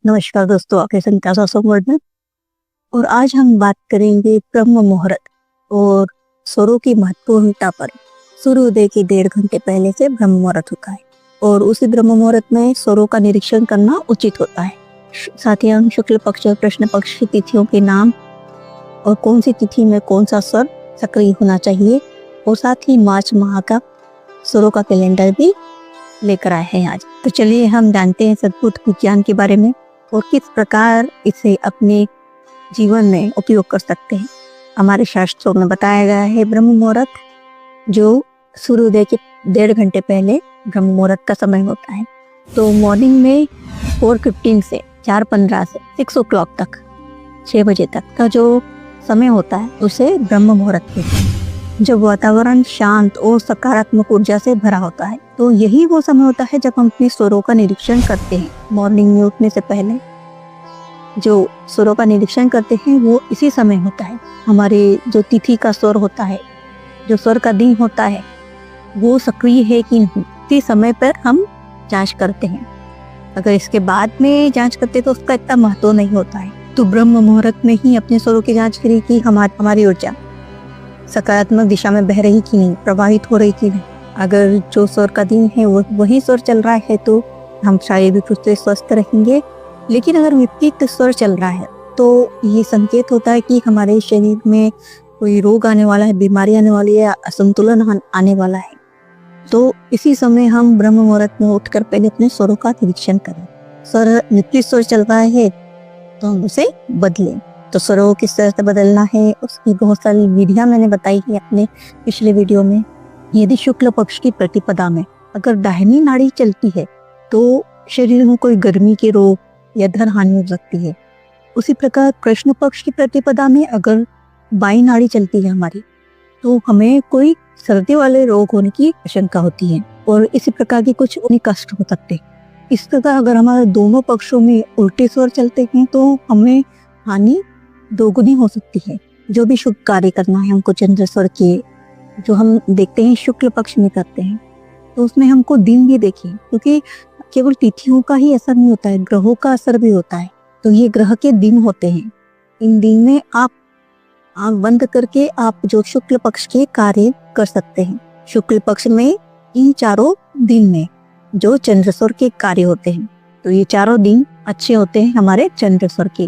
नमस्कार दोस्तों, आपके संगीता वर्ड में। और आज हम बात करेंगे ब्रह्म मुहूर्त और स्वरों की महत्वपूर्णता पर। सूर्योदय के 1.5 घंटे पहले से ब्रह्म मुहूर्त होता है और उसी ब्रह्म मुहूर्त में स्वरों का निरीक्षण करना उचित होता है। साथ ही हम शुक्ल पक्ष और कृष्ण पक्ष की तिथियों के नाम और कौन सी तिथि में कौन सा स्वर सक्रिय होना चाहिए और साथ ही मार्च माह का स्वरों का कैलेंडर भी लेकर आए हैं आज। तो चलिए हम जानते हैं सद्भुत विज्ञान के बारे में और किस प्रकार इसे अपने जीवन में उपयोग कर सकते हैं। हमारे शास्त्रों में बताया गया है ब्रह्म मुहूर्त जो सूर्योदय के 1.5 घंटे पहले ब्रह्म मुहूर्त का समय होता है। तो मॉर्निंग में 4:15 से 4:15 से 6 o'clock तक 6 बजे तक का जो समय होता है उसे ब्रह्म मुहूर्त कहते हैं। जब वातावरण शांत और सकारात्मक ऊर्जा से भरा होता है तो यही वो समय होता है जब हम अपने स्वरों का निरीक्षण करते हैं। मॉर्निंग में उठने से पहले जो स्वरों का निरीक्षण करते हैं वो इसी समय होता है। हमारे जो तिथि का स्वर होता है, जो स्वर का दिन होता है, वो सक्रिय है कि नहीं, इसी समय पर हम जांच करते हैं। अगर इसके बाद में जांच करते तो उसका इतना महत्व नहीं होता है। तो ब्रह्म मुहूर्त में ही अपने स्वरों की जांच करें कि हमारी ऊर्जा सकारात्मक दिशा में बह रही कि नहीं, प्रभावित हो रही कि नहीं। अगर जो स्वर का दिन है वो वही स्वर चल रहा है तो हम शारीरिक रूप से स्वस्थ रहेंगे। लेकिन अगर विपरीत स्वर चल रहा है तो ये संकेत होता है कि हमारे शरीर में कोई रोग आने वाला है, बीमारी आने वाली है, असंतुलन आने वाला है। तो इसी समय हम ब्रह्म मुहूर्त में उठकर पहले अपने स्वरों का निरीक्षण करें। स्वर विपरीत स्वर चल रहा है तो हम उसे बदलें। तो स्वरों किस तरह से बदलना है उसकी बहुत सारी विधियां मैंने बताई है अपने पिछले वीडियो में। यदि शुक्ल पक्ष की प्रतिपदा में अगर दाहिनी नाड़ी चलती है तो शरीर में कोई गर्मी के रोग या धन हानि हो सकती है। उसी प्रकार कृष्ण पक्ष की प्रतिपदा में अगर बाई नाड़ी चलती है हमारी तो हमें कोई सर्दी वाले रोग होने की आशंका होती है और इसी प्रकार की कुछ कष्ट हो सकते हैं। इस प्रकार अगर हमारे दोनों पक्षों में उल्टे स्वर चलते हैं तो हमें हानि दोगुनी हो सकती है। जो भी शुभ कार्य करना है हमको चंद्र स्वर के जो हम देखते हैं शुक्ल पक्ष में करते हैं तो उसमें हमको दिन भी देखें, क्योंकि केवल तिथियों का ही असर नहीं होता है, ग्रहों का असर भी होता है। तो ये ग्रह के दिन होते हैं। इन दिन में आप आंख बंद करके आप जो शुक्ल पक्ष के कार्य कर सकते हैं। शुक्ल पक्ष में इन चारों दिन में जो चंद्र स्वर के कार्य होते हैं तो ये चारों दिन अच्छे होते हैं हमारे चंद्र स्वर के।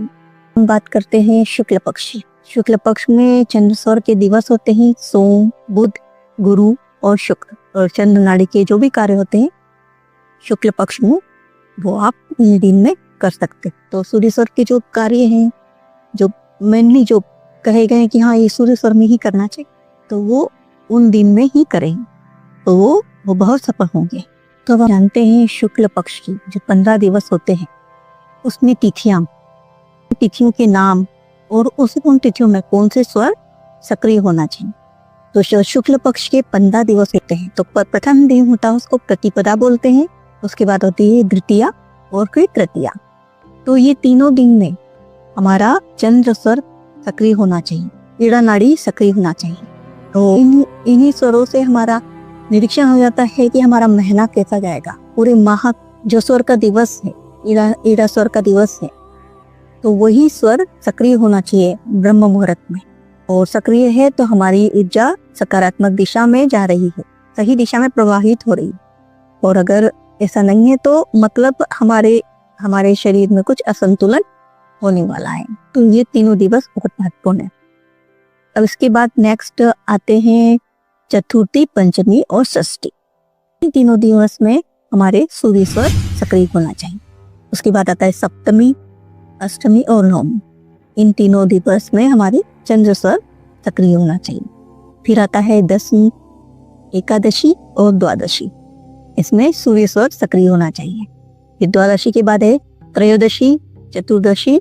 हम बात करते हैं शुक्ल पक्ष। शुक्ल पक्ष में चंद्र स्वर के दिवस होते हैं सोम, बुध, गुरु और शुक्र। और चंद्र नाड़ी के जो भी कार्य होते हैं शुक्ल पक्ष में वो आप इन दिन में कर सकते हैं। तो सूर्य स्वर के जो कार्य हैं, जो मेनली जो कहे गए कि हाँ ये सूर्य स्वर में ही करना चाहिए, तो वो उन दिन में ही करें तो वो बहुत सफल होंगे। तो अब जानते हैं शुक्ल पक्ष की जो 15 दिवस होते हैं उसमें तिथियों के नाम और उन तिथियों में कौन से स्वर सक्रिय होना चाहिए। तो शुक्ल पक्ष के 15 दिवस होते हैं। तो प्रथम दिन होता है उसको प्रतिपदा बोलते हैं, उसके बाद होती है द्वितीया और फिर तृतीया। तो ये तीनों दिन में हमारा चंद्र स्वर सक्रिय होना चाहिए, ईड़ा नाड़ी सक्रिय होना चाहिए। तो इन्हीं स्वरों से हमारा निरीक्षण हो जाता है कि हमारा महीना कैसा जाएगा। पूरे माह जो स्वर का दिवस है, ईड़ा स्वर का दिवस है, तो वही स्वर सक्रिय होना चाहिए ब्रह्म मुहूर्त में। और सक्रिय है तो हमारी ऊर्जा सकारात्मक दिशा में जा रही है, सही दिशा में प्रवाहित हो रही है। और अगर ऐसा नहीं है तो मतलब हमारे शरीर में कुछ असंतुलन होने वाला है। तो ये तीनों दिवस बहुत महत्वपूर्ण है। अब इसके बाद नेक्स्ट आते हैं चतुर्थी, पंचमी और षष्ठी। इन तीनों दिवस में हमारे सूर्य स्वर सक्रिय होना चाहिए। उसके बाद आता है सप्तमी, अष्टमी और नवमी। इन तीनों दिवस में हमारे चंद्र स्वर सक्रिय होना चाहिए। फिर आता है दशमी, एकादशी और द्वादशी। इसमें सूर्य स्वर सक्रिय होना चाहिए। फिर द्वादशी के बाद है त्रयोदशी, चतुर्दशी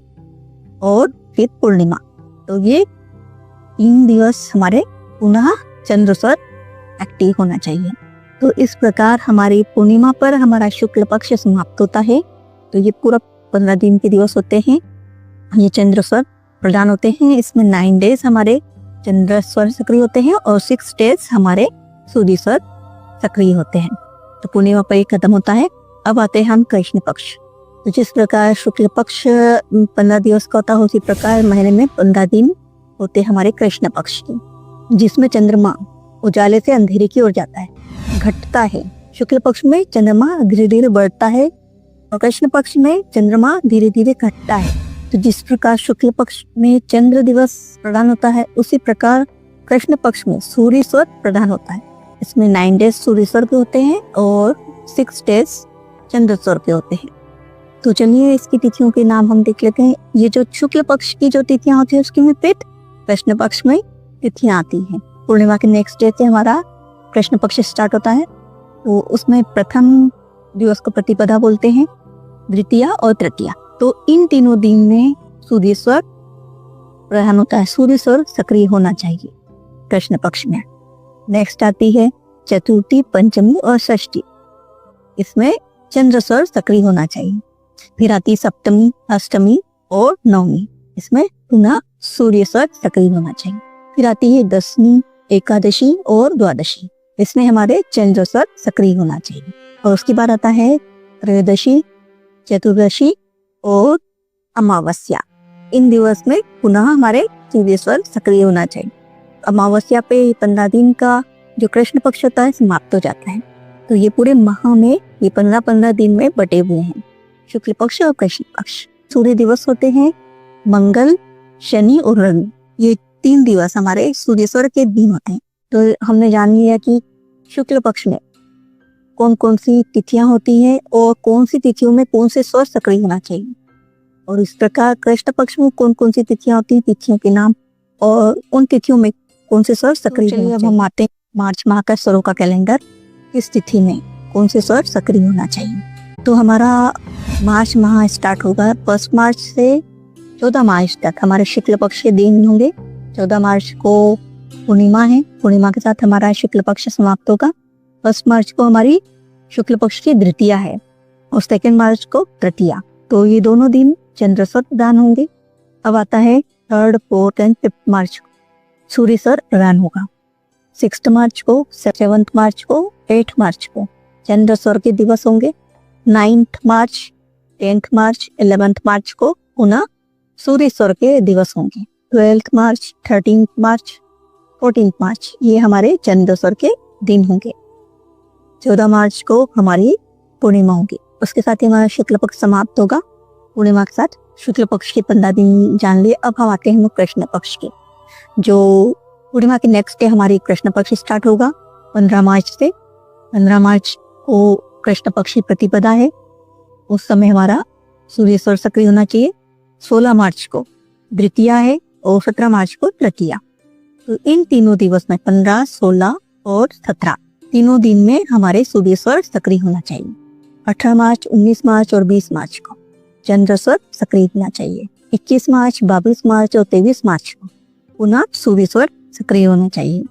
और फिर पूर्णिमा। तो ये 3 दिवस हमारे पुनः चंद्र स्वर एक्टिव होना चाहिए। तो इस प्रकार हमारी पूर्णिमा पर हमारा शुक्ल पक्ष समाप्त होता है। तो ये पूरा 15 दिन के दिवस होते हैं, ये चंद्र स्वर प्रदान होते हैं। इसमें 9 डेज हमारे चंद्र स्वर सक्रिय होते हैं और 6 डेज हमारे सूर्य स्वर सक्रिय होते हैं। तो पूर्णिमा पर ये खत्म होता है। अब आते हैं हम कृष्ण पक्ष। तो जिस प्रकार शुक्ल पक्ष 15 दिवस का होता है, उसी प्रकार महीने में 15 दिन होते हमारे कृष्ण पक्ष के, जिसमें चंद्रमा उजाले से अंधेरे की ओर जाता है, घटता है। शुक्ल पक्ष में चंद्रमा धीरे धीरे बढ़ता है और कृष्ण पक्ष में चंद्रमा धीरे धीरे घटता है। तो जिस प्रकार शुक्ल पक्ष में चंद्र दिवस प्रदान होता है, उसी प्रकार कृष्ण पक्ष में सूर्य स्वर प्रदान होता है। इसमें 9 डेज सूर्य स्वर के होते हैं और 6 डेज चंद्र स्वर के होते हैं। तो चलिए इसकी तिथियों के नाम हम देख लेते हैं। ये जो शुक्ल पक्ष की जो तिथियां होती है उसके विपरीत कृष्ण पक्ष में तिथियां आती हैं। पूर्णिमा के नेक्स्ट डे से हमारा कृष्ण पक्ष स्टार्ट होता है। तो उसमें प्रथम दिवस को प्रतिपदा बोलते हैं, द्वितीया और तृतीया। तो इन तीनों दिन में सूर्य स्वर प्रधान होता है, सूर्य स्वर सक्रिय होना चाहिए कृष्ण पक्ष में। नेक्स्ट आती है चतुर्थी, पंचमी और षष्ठी। इसमें चंद्र स्वर सक्रिय होना चाहिए। फिर आती सप्तमी, अष्टमी और नवमी। इसमें पुनः सूर्य स्वर सक्रिय होना चाहिए। फिर आती है दशमी, एकादशी और द्वादशी। इसमें हमारे चंद्र स्वर सक्रिय होना चाहिए। और उसके बाद आता है त्रयोदशी, चतुर्दशी और अमावस्या। इन दिवस में पुनः हमारे सूर्य स्वर सक्रिय होना चाहिए। अमावस्या पे 15 दिन का जो कृष्ण पक्ष होता है समाप्त हो जाता है। तो ये पूरे माह में ये 15-15 दिन में बटे हुए हैं, शुक्ल पक्ष और कृष्ण पक्ष। सूर्य दिवस होते हैं मंगल, शनि और रवि। ये 3 दिवस हमारे सूर्य स्वर के दिन होते हैं। तो हमने जान लिया कि शुक्ल पक्ष में कौन कौन सी तिथियां होती हैं और कौन सी तिथियों में कौन से स्वर सक्रिय होना चाहिए। और इस प्रकार कृष्ण पक्ष में कौन कौन सी तिथियां होती हैं, तिथियों के नाम और उन तिथियों में कौन से स्वर सक्रिय होना चाहिए। अब हम आते हैं मार्च माह का स्वरों का कैलेंडर, किस तिथि में कौन से स्वर सक्रिय होना चाहिए। तो हमारा मार्च माह स्टार्ट होगा 1 मार्च से 14 मार्च तक हमारे शुक्ल पक्ष के दिन होंगे। 14 मार्च को पूर्णिमा है, पूर्णिमा के साथ हमारा शुक्ल पक्ष समाप्त होगा। 1 मार्च को हमारी शुक्ल पक्ष की द्वितीया है और 2 मार्च को तृतीया। तो ये दोनों दिन चंद्र स्वर प्रदान होंगे। अब आता है 3rd, 4th एंड 5th मार्च को सूर्य स्वर प्रदान होगा। 6th मार्च को, 7th मार्च को, 8th मार्च को चंद्र स्वर के दिवस होंगे। 9th मार्च, 10th मार्च, 11th मार्च को पुनः सूर्य स्वर के दिवस होंगे। 12th मार्च, 13th मार्च, 14th मार्च ये हमारे चंद्र स्वर के दिन होंगे। 14 मार्च को हमारी पूर्णिमा होगी। उसके साथ ही हमारा शुक्ल पक्ष समाप्त होगा। पूर्णिमा के साथ शुक्ल पक्ष के 15 दिन जान लिए। अब हम आते हैं कृष्ण पक्ष के, जो पूर्णिमा के नेक्स्ट डे हमारी कृष्ण पक्ष स्टार्ट होगा 15 मार्च से। 15 मार्च को कृष्ण पक्ष की प्रतिपदा है, उस समय हमारा सूर्य स्वर सक्रिय होना चाहिए। 16 मार्च को द्वितीया है और 17 मार्च को तृतीया। तो इन तीनों दिवस में 15, 16 और 17 तीनों दिन में हमारे सूर्य स्वर सक्रिय होना चाहिए। 18 मार्च, 19 मार्च और 20 मार्च को चंद्र स्वर सक्रिय होना चाहिए। 21 मार्च, 22 मार्च और 23 मार्च को पुनः सूर्य स्वर सक्रिय होना चाहिए।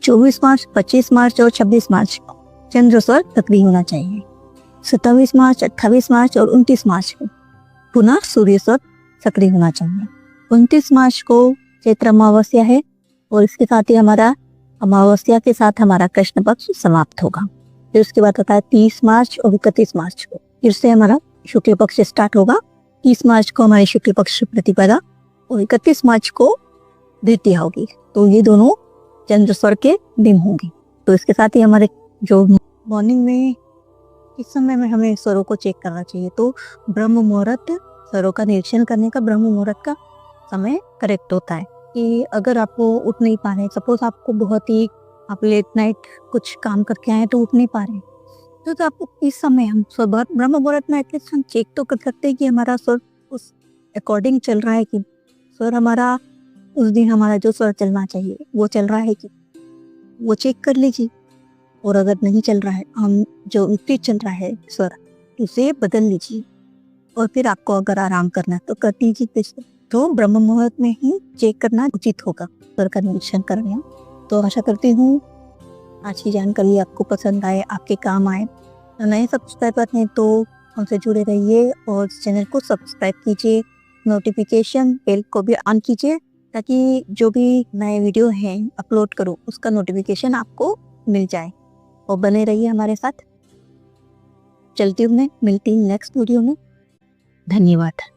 24 मार्च, 25 मार्च और 26 मार्च को चंद्र स्वर सक्रिय होना चाहिए। 27 मार्च, 28 मार्च और 29 मार्च को पुनः सूर्य स्वर सक्रिय होना चाहिए। 29 मार्च को चैत्र अमावस्या है और इसके साथ ही हमारा अमावस्या के साथ हमारा कृष्ण पक्ष समाप्त होगा। फिर उसके बाद होता है 30 मार्च और 31 मार्च को फिर से हमारा शुक्ल पक्ष स्टार्ट होगा। 30 मार्च को हमारे शुक्ल पक्ष प्रतिपदा और 31 मार्च को द्वितीया होगी। तो ये दोनों चंद्र स्वर के दिन होंगे। तो इसके साथ ही हमारे जो मॉर्निंग में इस समय में हमें स्वरों को चेक करना चाहिए। तो ब्रह्म मुहूर्त, स्वरों का निरीक्षण करने का ब्रह्म मुहूर्त का समय करेक्ट होता है। कि अगर आपको उठ नहीं पा रहे, सपोज आपको बहुत ही आप लेट नाइट कुछ काम करके आए तो उठ नहीं पा रहे, तो आपको इस समय हम स्वर ब्रह्म मुहूर्त में एटलीस्ट हम चेक तो कर सकते हैं कि हमारा स्वर उस अकॉर्डिंग चल रहा है कि स्वर हमारा उस दिन हमारा जो स्वर चलना चाहिए वो चल रहा है कि वो चेक कर लीजिए। और अगर नहीं चल रहा है, हम जो विपरीत चल रहा है स्वर, उसे बदल लीजिए। और फिर आपको अगर आराम करना है तो कर दीजिए। तो ब्रह्म मुहूर्त में ही चेक करना उचित होगा स्वर का निरीक्षण करना। तो आशा करती हूँ आज की जानकारी आपको पसंद आए, आपके काम आए। नए सब्सक्राइबर हैं तो हमसे जुड़े रहिए और चैनल को सब्सक्राइब कीजिए, नोटिफिकेशन बेल को भी ऑन कीजिए ताकि जो भी नए वीडियो हैं अपलोड करूँ उसका नोटिफिकेशन आपको मिल जाए। और बने रहिए हमारे साथ। चलती हूँ मैं, मिलती हूँ नेक्स्ट वीडियो में। धन्यवाद।